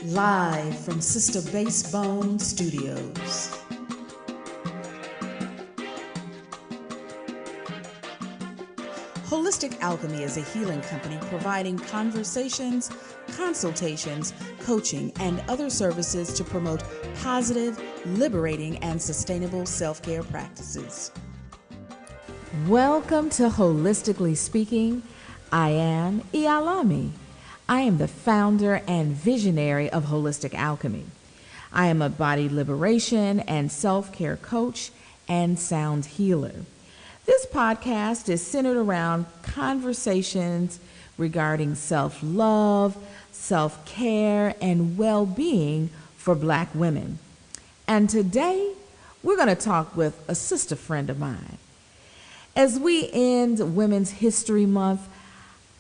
Live from Sister Basebone Studios. Holistic Alchemy is a healing company providing conversations, consultations, coaching, and other services to promote positive, liberating, and sustainable self-care practices. Welcome to Holistically Speaking. I am Iyalami. I am the founder and visionary of Holistic Alchemy. I am a body liberation and self-care coach and sound healer. This podcast is centered around conversations regarding self-love, self-care, and well-being for Black women. And today, we're going to talk with a sister friend of mine. As we end Women's History Month,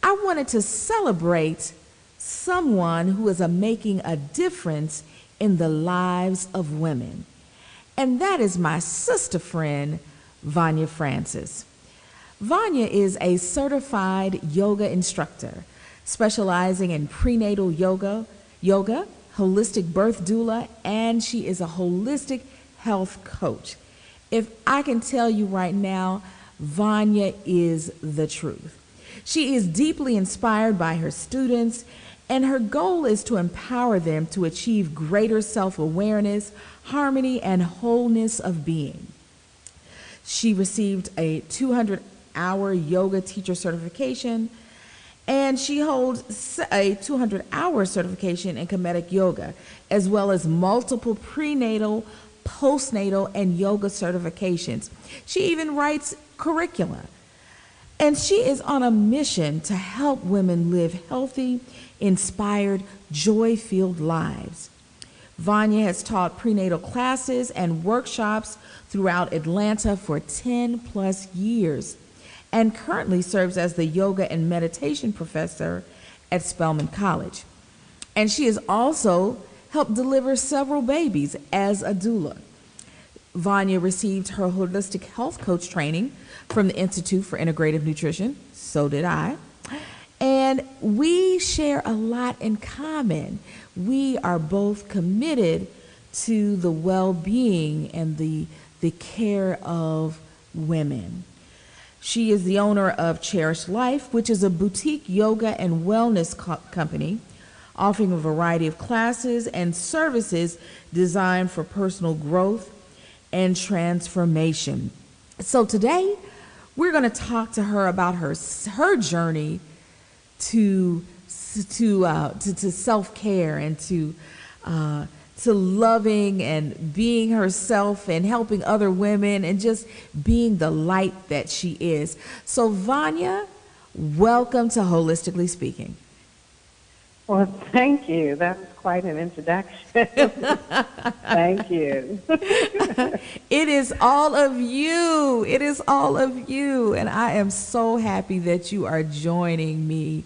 I wanted to celebrate someone who is making a difference in the lives of women. And that is my sister friend, Vanya Francis. Vanya is a certified yoga instructor, specializing in prenatal yoga, holistic birth doula, and she is a holistic health coach. If I can tell you right now, Vanya is the truth. She is deeply inspired by her students, and her goal is to empower them to achieve greater self-awareness, harmony, and wholeness of being. She received a 200-hour yoga teacher certification, and she holds a 200-hour certification in Kemetic yoga, as well as multiple prenatal, postnatal, and yoga certifications. She even writes curricula. And she is on a mission to help women live healthy, inspired, joy-filled lives. Vanya has taught prenatal classes and workshops throughout Atlanta for 10 plus years and currently serves as the yoga and meditation professor at Spelman College. And she has also helped deliver several babies as a doula. Vanya received her holistic health coach training from the Institute for Integrative Nutrition. So did I. And we share a lot in common. We are both committed to the well-being and the care of women. She is the owner of Cherished Life, which is a boutique yoga and wellness company offering a variety of classes and services designed for personal growth and transformation. So today, we're going to talk to her about her journey to self-care and to loving and being herself and helping other women and just being the light that she is. So Vanya, welcome to Holistically Speaking. Well, thank you. That was quite an introduction. Thank you. It is all of you. It is all of you. And I am so happy that you are joining me.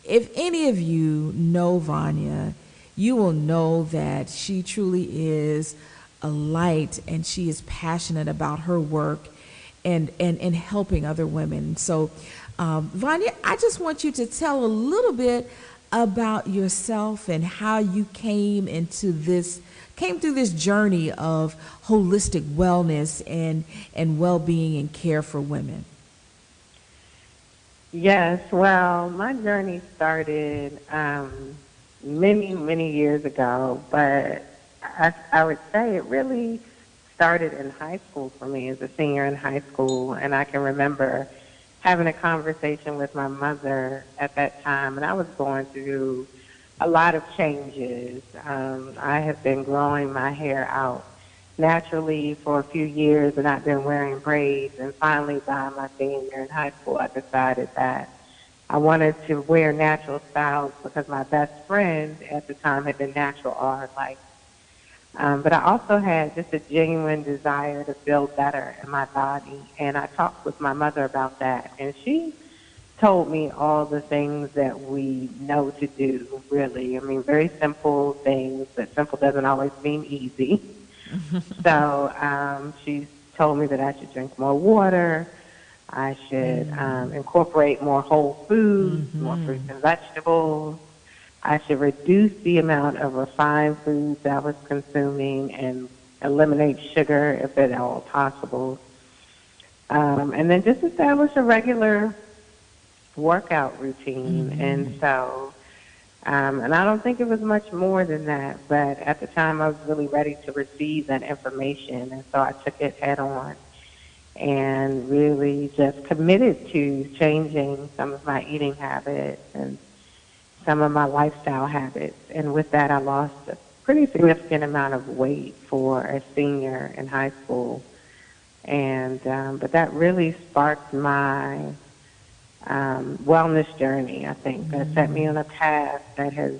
If any of you know Vanya, you will know that she truly is a light and she is passionate about her work and helping other women. So Vanya, I just want you to tell a little bit about yourself and how you came through this journey of holistic wellness and well-being and care for women. Yes, well, my journey started many, many years ago, but I would say it really started in high school for me as a senior in high school, and I can remember having a conversation with my mother at that time, and I was going through a lot of changes. I had been growing my hair out naturally for a few years, and I'd been wearing braids, and finally by my senior year in high school, I decided that I wanted to wear natural styles because my best friend at the time had been natural all her life. But I also had just a genuine desire to feel better in my body, and I talked with my mother about that, and she told me all the things that we know to do, really. I mean, very simple things, but simple doesn't always mean easy. So she told me that I should drink more water, I should incorporate more whole foods, more fruits and vegetables. I should reduce the amount of refined foods I was consuming and eliminate sugar if at all possible. And then just establish a regular workout routine. And so, and I don't think it was much more than that, but at the time I was really ready to receive that information. And so I took it head on and really just committed to changing some of my eating habits and some of my lifestyle habits. And with that, I lost a pretty significant amount of weight for a senior in high school. And but that really sparked my wellness journey. I think that set me on a path that has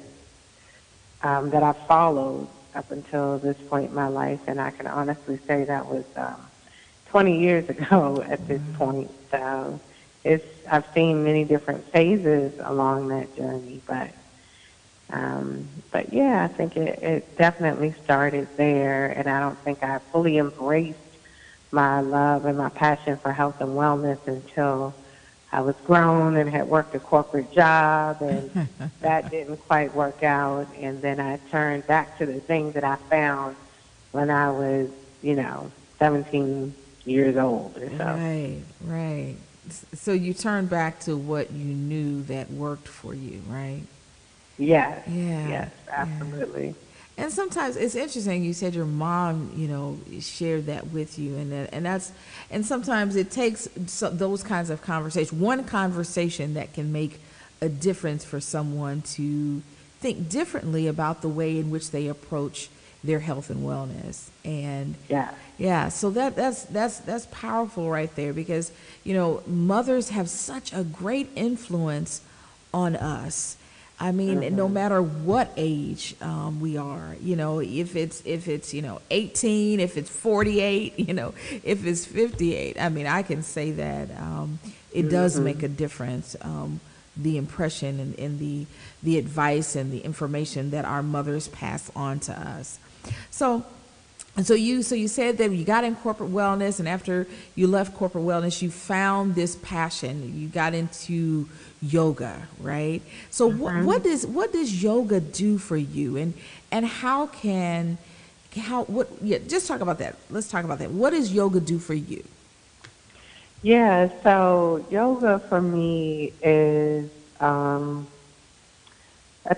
that I've followed up until this point in my life. And I can honestly say that was 20 years ago at this point. So I've seen many different phases along that journey, but yeah, I think it definitely started there, and I don't think I fully embraced my love and my passion for health and wellness until I was grown and had worked a corporate job, and that didn't quite work out, and then I turned back to the things that I found when I was, 17 years old or so. Right, right. So you turned back to what you knew that worked for you, right? Yes. Yeah. Yes, absolutely. Yeah. And sometimes it's interesting. You said your mom, shared that with you, and sometimes it takes those kinds of conversations. One conversation that can make a difference for someone to think differently about the way in which they approach their health and wellness. And yeah, so that's powerful right there, because mothers have such a great influence on us. I mean, no matter what age we are, if it's 18, if it's 48, if it's 58. I mean, I can say that it does make a difference. The impression and the advice and the information that our mothers pass on to us. So you said that you got in corporate wellness, and after you left corporate wellness, you found this passion. You got into yoga, right? So what does yoga do for you, and just talk about that. Let's talk about that. What does yoga do for you? Yeah, so yoga for me is a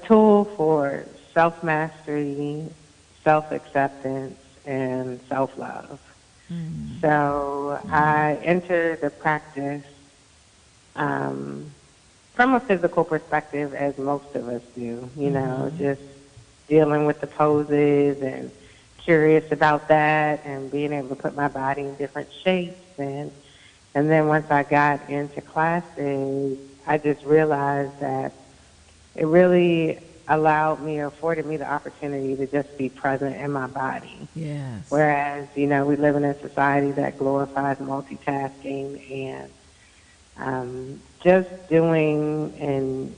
tool for self-mastery, self-acceptance, and self-love. So I entered the practice from a physical perspective, as most of us do, just dealing with the poses and curious about that and being able to put my body in different shapes. And then once I got into classes, I just realized that it really afforded me the opportunity to just be present in my body. Yes. Whereas, we live in a society that glorifies multitasking and just doing and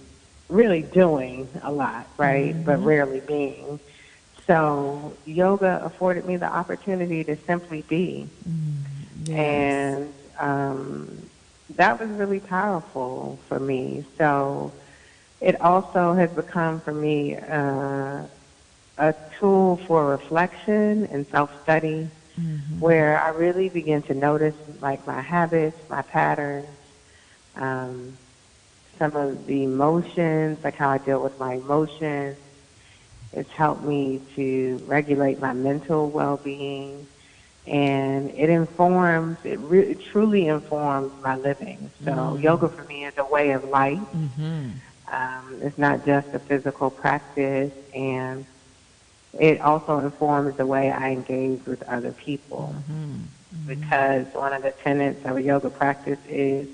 really doing a lot, right? But rarely being. So yoga afforded me the opportunity to simply be. Yes. And that was really powerful for me. So it also has become for me a tool for reflection and self-study, where I really begin to notice like my habits, my patterns, some of the emotions, like how I deal with my emotions. It's helped me to regulate my mental well-being, and it truly informs my living. So yoga for me is a way of life. It's not just a physical practice, and it also informs the way I engage with other people. Because one of the tenets of a yoga practice is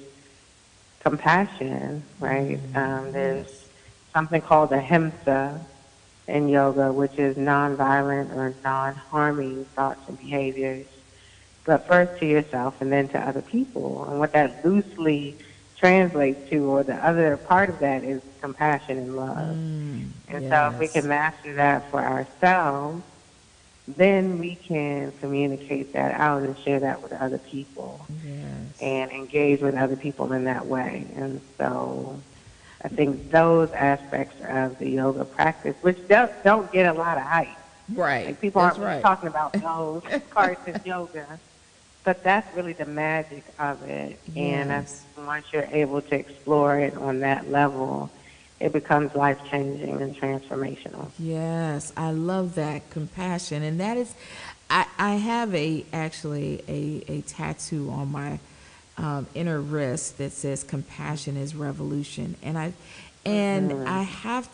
compassion, right? There's something called ahimsa in yoga, which is nonviolent or non-harming thoughts and behaviors, but first to yourself and then to other people. And what that loosely translates to, or the other part of that, is compassion and love. And so if we can master that for ourselves, then we can communicate that out and share that with other people and engage with other people in that way. And so I think those aspects of the yoga practice, which don't get a lot of hype. Right. Like people That's aren't really right. talking about those parts of yoga, but that's really the magic of it. And I Yes. think once you're able to explore it on that level, it becomes life changing and transformational. Yes, I love that compassion, and that is, I have actually a tattoo on my inner wrist that says "Compassion is revolution," and I have,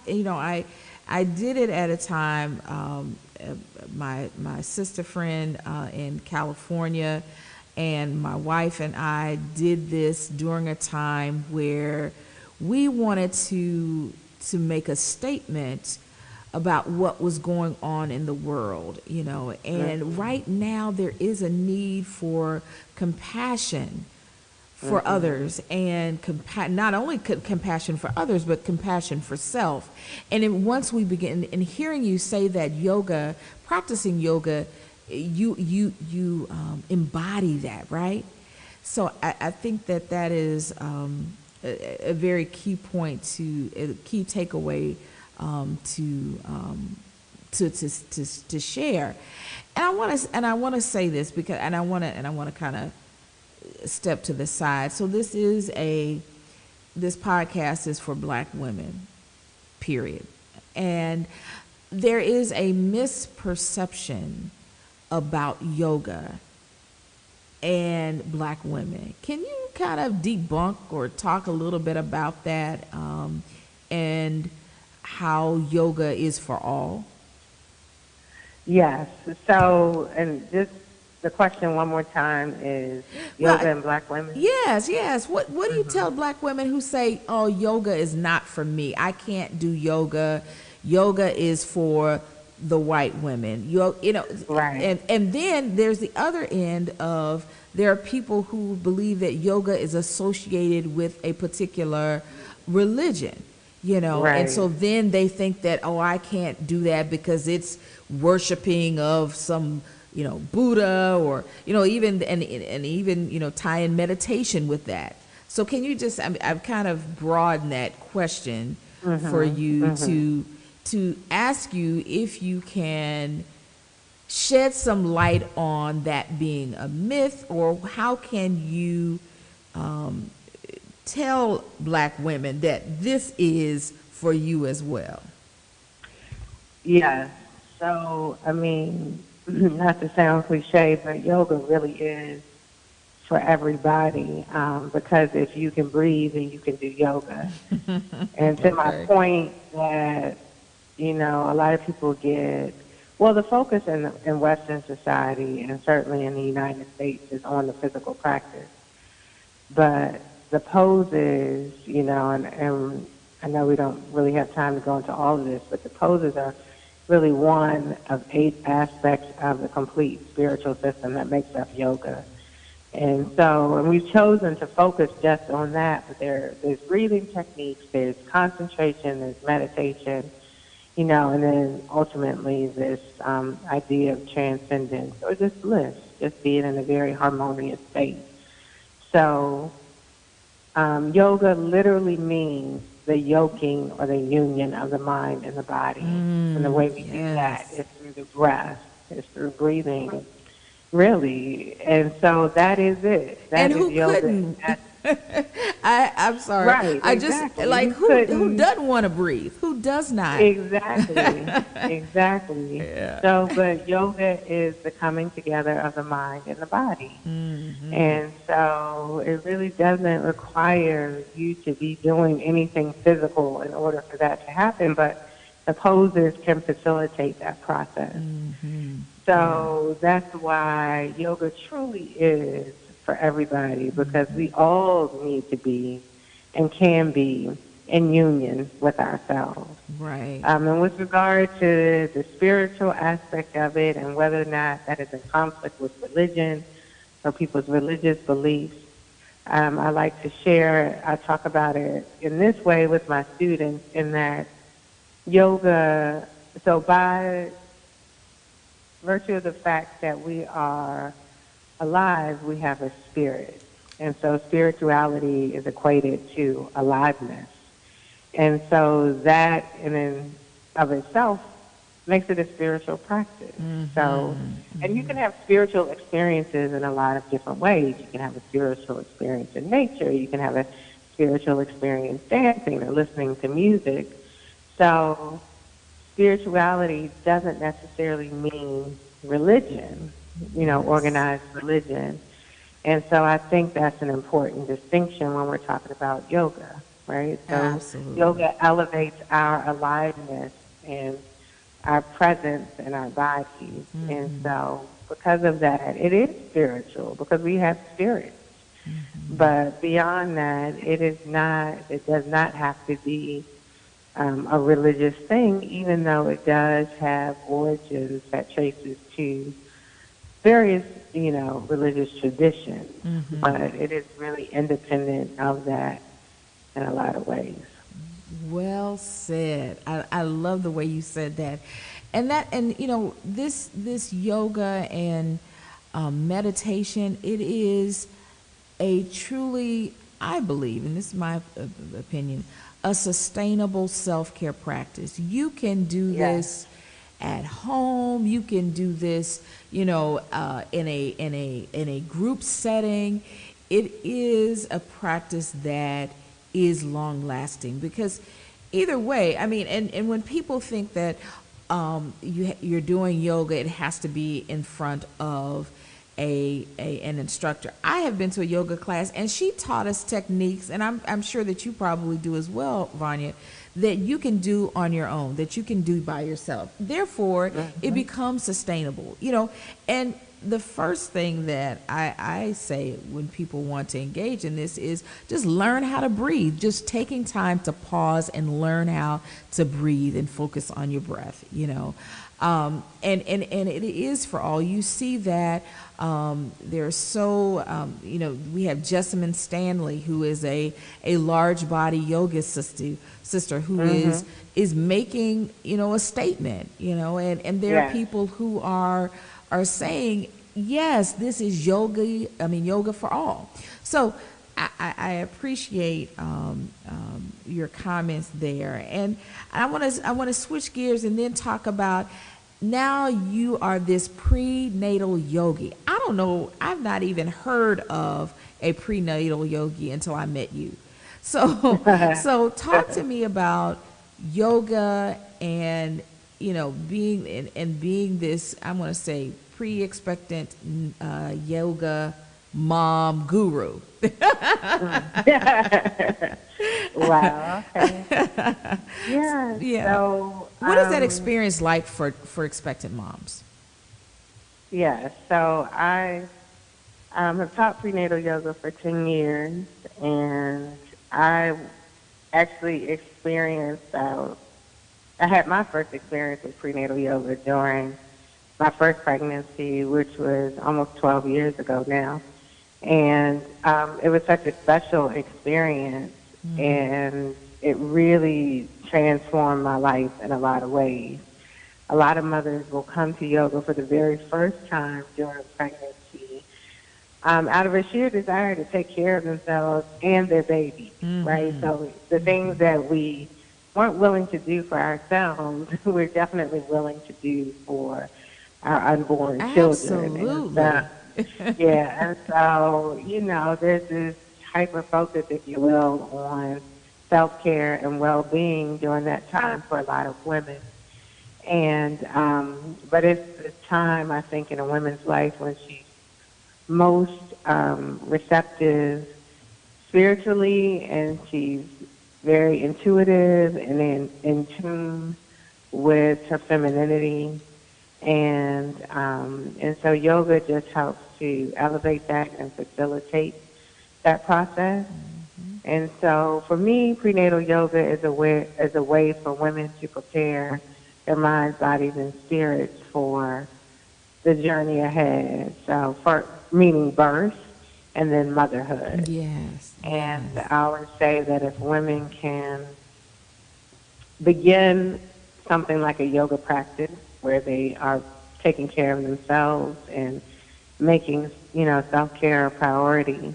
I did it at a time. My sister friend in California, and my wife and I did this during a time where we wanted to make a statement about what was going on in the world, and right now there is a need for compassion for others, and not only compassion for others, but compassion for self. And then once we begin, and hearing you say that yoga, practicing yoga, you embody that, right? So I think that is a very key point, a key takeaway to share. And I want to say this because I want to kind of step to the side. So this podcast is for Black women, period. And there is a misperception about yoga and Black women. Can you kind of debunk or talk a little bit about that, and how yoga is for all? Yes. So, and just the question one more time is yoga and Black women? Yes. What do you tell Black women who say, "Oh, yoga is not for me. I can't do yoga. Yoga is for the white women." Right. And then there's the other end of, there are people who believe that yoga is associated with a particular religion. And so Right. then they think that, oh, I can't do that because it's worshiping of some, Buddha, or, even, and even, tie in meditation with that. So can you just, I've kind of broadened that question for you to ask you if you can shed some light on that being a myth, or how can you tell Black women that this is for you as well? Yes. So, I mean, not to sound cliche, but yoga really is for everybody, because if you can breathe, then you can do yoga. And to my Okay. point that, a lot of people get, well, the focus in Western society and certainly in the United States is on the physical practice. But the poses, and I know we don't really have time to go into all of this, but the poses are really one of 8 aspects of the complete spiritual system that makes up yoga. And we've chosen to focus just on that, but there's breathing techniques, there's concentration, there's meditation, and then ultimately this idea of transcendence or just bliss, just being in a very harmonious state. So yoga literally means the yoking or the union of the mind and the body. And the way we do that Yes. is through the breath, is through breathing, really. And so that is it. And That is who yoga. couldn't? I'm sorry. Right, I just, exactly. like, Who who couldn't? doesn't want to breathe? Who does not? Exactly, exactly. Yeah. So, but yoga is the coming together of the mind and the body. And so it really doesn't require you to be doing anything physical in order for that to happen, but the poses can facilitate that process. So that's why yoga truly is for everybody, because we all need to be and can be in union with ourselves. Right. And with regard to the spiritual aspect of it and whether or not that is in conflict with religion or people's religious beliefs, I like to share, I talk about it in this way with my students, in that yoga, so by virtue of the fact that we are alive, we have a spirit. And so spirituality is equated to aliveness. And so that in and of itself makes it a spiritual practice. So, and you can have spiritual experiences in a lot of different ways. You can have a spiritual experience in nature. You can have a spiritual experience dancing or listening to music. So spirituality doesn't necessarily mean religion, organized religion. And so I think that's an important distinction when we're talking about yoga, right? So Absolutely. yoga elevates our aliveness and our presence in our bodies. And so because of that, it is spiritual because we have spirits. But beyond that, it does not have to be a religious thing, even though it does have origins that traces to various, religious traditions. But it is really independent of that in a lot of ways. Well said. I love the way you said that. And this yoga and meditation, it is a truly, I believe, and this is my opinion, a sustainable self-care practice. You can do this at home. You can do this, in a group setting. It is a practice that is long lasting because either way, I mean, and when people think that you're doing yoga, it has to be in front of an instructor. I have been to a yoga class and she taught us techniques, and I'm sure that you probably do as well, Vanya, that you can do on your own, that you can do by yourself. Therefore, it becomes sustainable, and the first thing that I say when people want to engage in this is just learn how to breathe. Just taking time to pause and learn how to breathe and focus on your breath, and it is for all. You see that there's so, we have Jessamine Stanley, who is a large body yoga sister who is making, a statement, and there are people who are saying, yes, this is yoga for all. So I appreciate your comments there, and I want to switch gears and then talk about, now you are this prenatal yogi. I don't know, I've not even heard of a prenatal yogi until I met you. So talk to me about yoga and being this, I'm going to say, pre-expectant yoga mom guru. Wow. Okay. Yeah. So, what is that experience like for expectant moms? Yeah. So I have taught prenatal yoga for 10 years, and I actually experienced. I had my first experience with prenatal yoga during my first pregnancy, which was almost 12 years ago now. And it was such a special experience, and it really transformed my life in a lot of ways. A lot of mothers will come to yoga for the very first time during pregnancy out of a sheer desire to take care of themselves and their baby, right? So the things that we weren't willing to do for ourselves, we're definitely willing to do for our unborn children. Absolutely. And so, there's this hyper focus, if you will, on self-care and well-being during that time for a lot of women. And, but it's the time, I think, in a woman's life when she's most receptive spiritually, and she's very intuitive and in tune with her femininity. And so yoga just helps to elevate that and facilitate that process. And so for me, prenatal yoga is a way for women to prepare their minds, bodies, and spirits for the journey ahead. So meaning birth and then motherhood. Yes. And I always say that if women can begin something like a yoga practice where they are taking care of themselves and making, self-care a priority,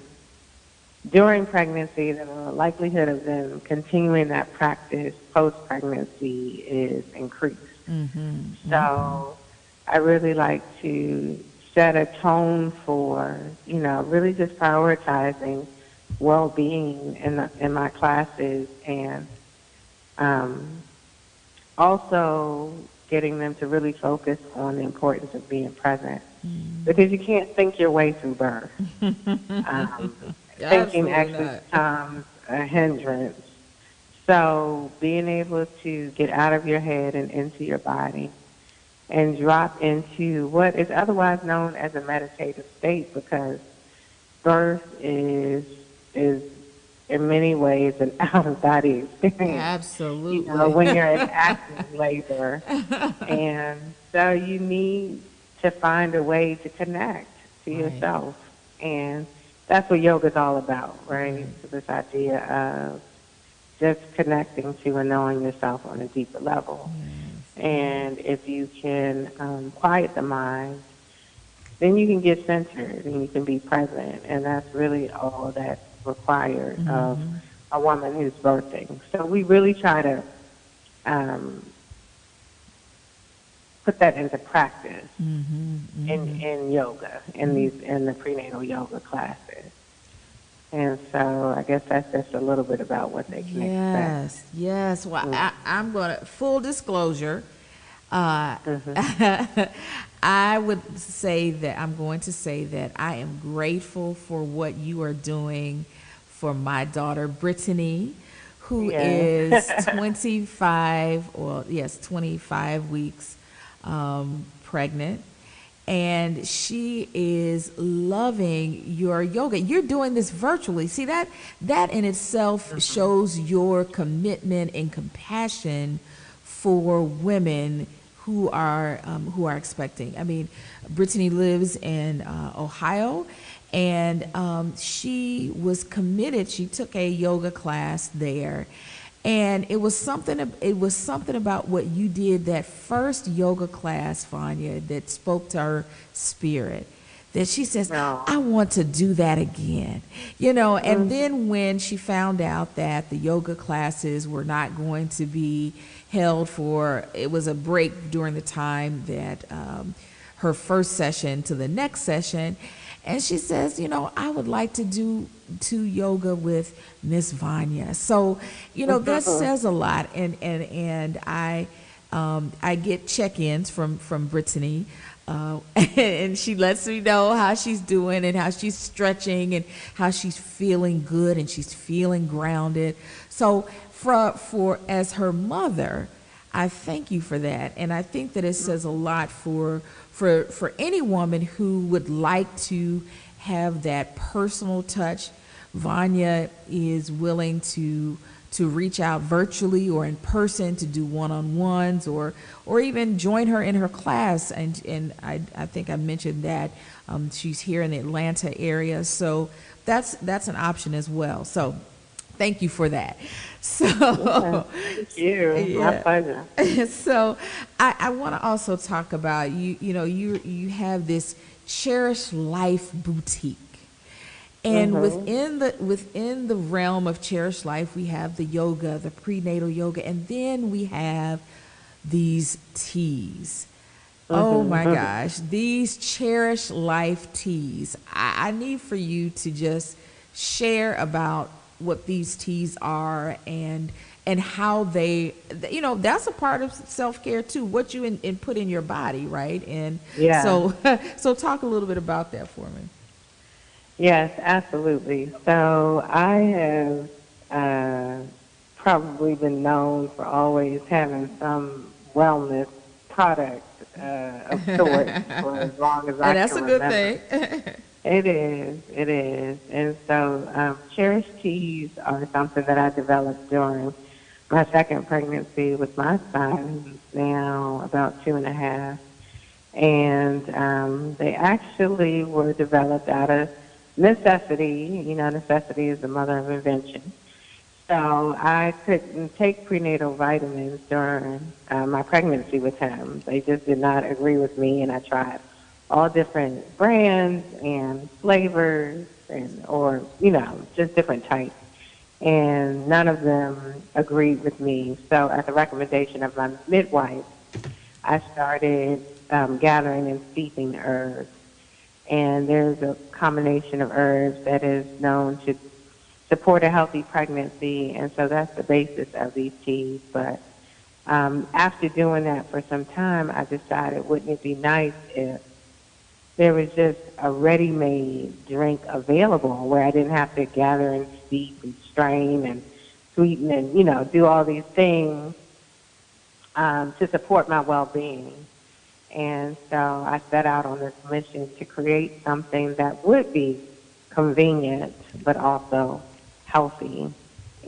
during pregnancy, the likelihood of them continuing that practice post-pregnancy is increased. So I really like to set a tone for, really just prioritizing well-being in my classes, and also getting them to really focus on the importance of being present, because you can't think your way through birth. Thinking actually becomes a hindrance. So being able to get out of your head and into your body and drop into what is otherwise known as a meditative state, because birth is in many ways an out-of-body experience. Absolutely. When you're in active labor. And so you need to find a way to connect to yourself. And that's what yoga is all about, right? So this idea of just connecting to and knowing yourself on a deeper level. And if you can quiet the mind, then you can get centered and you can be present. And that's really all that's required of a woman who's birthing. So we really try to put that into practice in yoga, in the prenatal yoga classes. And so I guess that's just a little bit about what they can expect. Yes. Well, I'm going to, full disclosure, I would say that I'm going to say that I am grateful for what you are doing for my daughter, Brittany, who is 25 weeks pregnant. And she is loving your yoga. You're doing this virtually. See, that in itself shows your commitment and compassion for women who are expecting. I mean, Brittany lives in Ohio, and she was committed. She took a yoga class there. And it was something about what you did that first yoga class, Vanya, that spoke to her spirit. That she says, I want to do that again. And then when she found out that the yoga classes were not going to be held it was a break during the time that her first session to the next session. And she says, I would like to do yoga with Miss Vanya. So, that says a lot. And I get check-ins from Brittany, and she lets me know how she's doing and how she's stretching and how she's feeling good and she's feeling grounded. So for as her mother, I thank you for that. And I think that it says a lot for any woman who would like to have that personal touch. Vanya is willing to reach out virtually or in person to do one-on-ones or even join her in her class. And I think I mentioned that she's here in the Atlanta area. So that's an option as well. So thank you for that. So thank you. My pleasure. So I want to also talk about you have this Cherished Life boutique. And within the realm of Cherished Life, we have the yoga, the prenatal yoga, and then we have these teas. Oh my gosh, these Cherished Life teas. I need for you to just share about what these teas are and how they, that's a part of self-care too, what you put in your body, right? And so talk a little bit about that for me. Yes, absolutely. So I have probably been known for always having some wellness product of sorts for as long as I can remember. And that's a good thing. It is. And so Cherished teas are something that I developed during my second pregnancy with my son, who's now about 2.5. And they actually were developed out of necessity. Necessity is the mother of invention. So I couldn't take prenatal vitamins during my pregnancy with him. They just did not agree with me, and I tried all different brands and flavors, or just different types. And none of them agreed with me. So at the recommendation of my midwife, I started gathering and steeping herbs. And there's a combination of herbs that is known to support a healthy pregnancy, and so that's the basis of these teas. But after doing that for some time, I decided, wouldn't it be nice if there was just a ready-made drink available where I didn't have to gather and steep and strain and sweeten and, do all these things to support my well-being. And so I set out on this mission to create something that would be convenient but also healthy.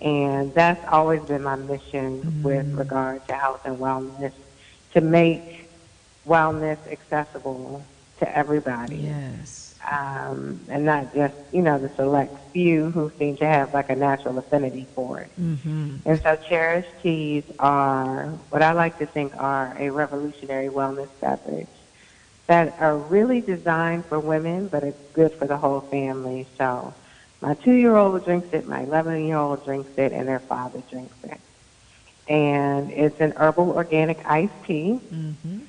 And that's always been my mission with regard to health and wellness, to make wellness accessible to everybody. Yes. And not just, the select few who seem to have like a natural affinity for it. Mm-hmm. And so Cherished teas are what I like to think are a revolutionary wellness beverage that are really designed for women, but it's good for the whole family. So my 2-year-old drinks it, my 11-year-old drinks it, and their father drinks it. And it's an herbal organic iced tea. Mm-hmm.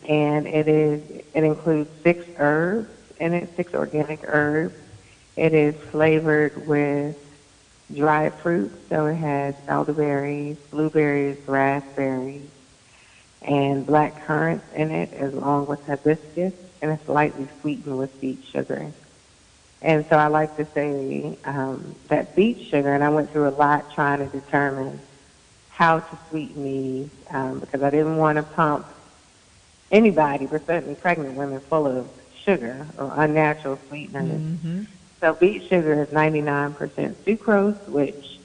And it includes 6 herbs in it, 6 organic herbs. It is flavored with dried fruit, so it has elderberries, blueberries, raspberries, and black currants in it, along with hibiscus, and it's lightly sweetened with beet sugar. And so I like to say that beet sugar, and I went through a lot trying to determine how to sweeten these because I didn't want to pump anybody, but certainly pregnant women, full of sugar or unnatural sweeteners. Mm-hmm. So beet sugar is 99% sucrose, which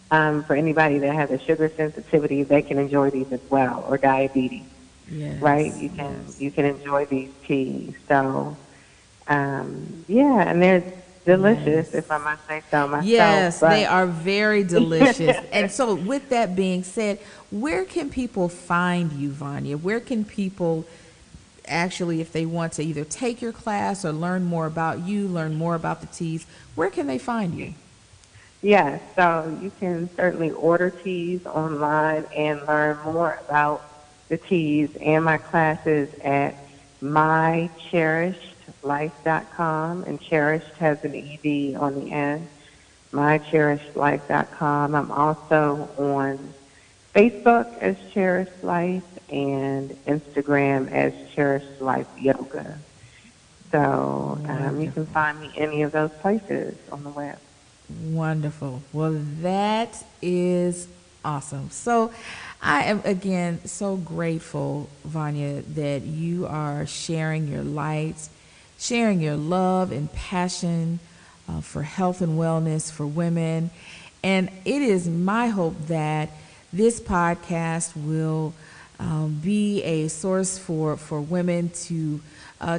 for anybody that has a sugar sensitivity, they can enjoy these as well, or diabetes. Yes. Right? You can enjoy these teas. So and they're delicious, if I must say so myself. Yes, they are very delicious. And so with that being said, where can people find you, Vanya? Where can people actually, if they want to either take your class or learn more about you, learn more about the teas, where can they find you? Yes, so you can certainly order teas online and learn more about the teas and my classes at mycherishedlife.com, and Cherished has an ED on the end, mycherishedlife.com. I'm also on Facebook as Cherished Life and Instagram as Cherished Life Yoga. So you can find me any of those places on the web. Wonderful. Well, that is awesome. So I am, again, so grateful, Vanya, that you are sharing your light, sharing your love and passion for health and wellness for women. And it is my hope that this podcast will be a source for women to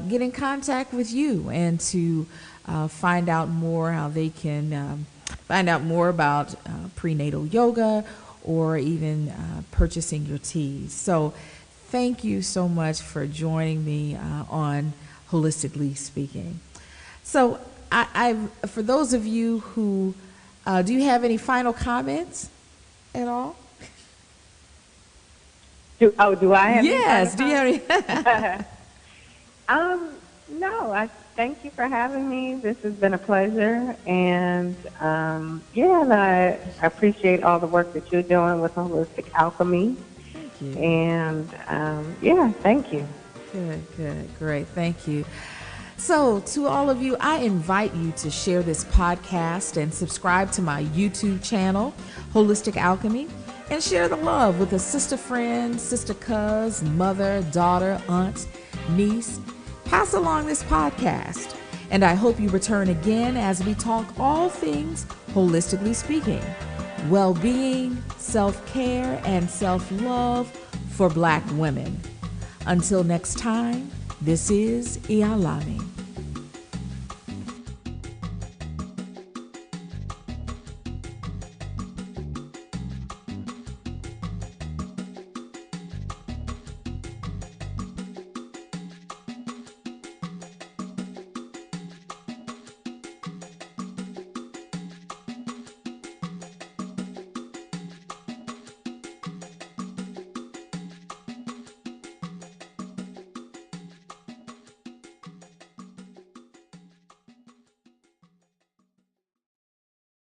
get in contact with you and to find out more how they can find out more about prenatal yoga or even purchasing your teas. So thank you so much for joining me on Holistically Speaking. So I for those of you who, do you have any final comments at all? Do I have Yes. any final Do you have any? No, I thank you for having me. This has been a pleasure, and and I appreciate all the work that you're doing with Holistic Alchemy. Thank you. And thank you. Good, great, thank you. So to all of you, I invite you to share this podcast and subscribe to my YouTube channel, Holistic Alchemy, and share the love with a sister friend, sister cuz, mother, daughter, aunt, niece. Pass along this podcast, and I hope you return again as we talk all things holistically speaking, well-being, self-care, and self-love for Black women. Until next time, this is Ialami.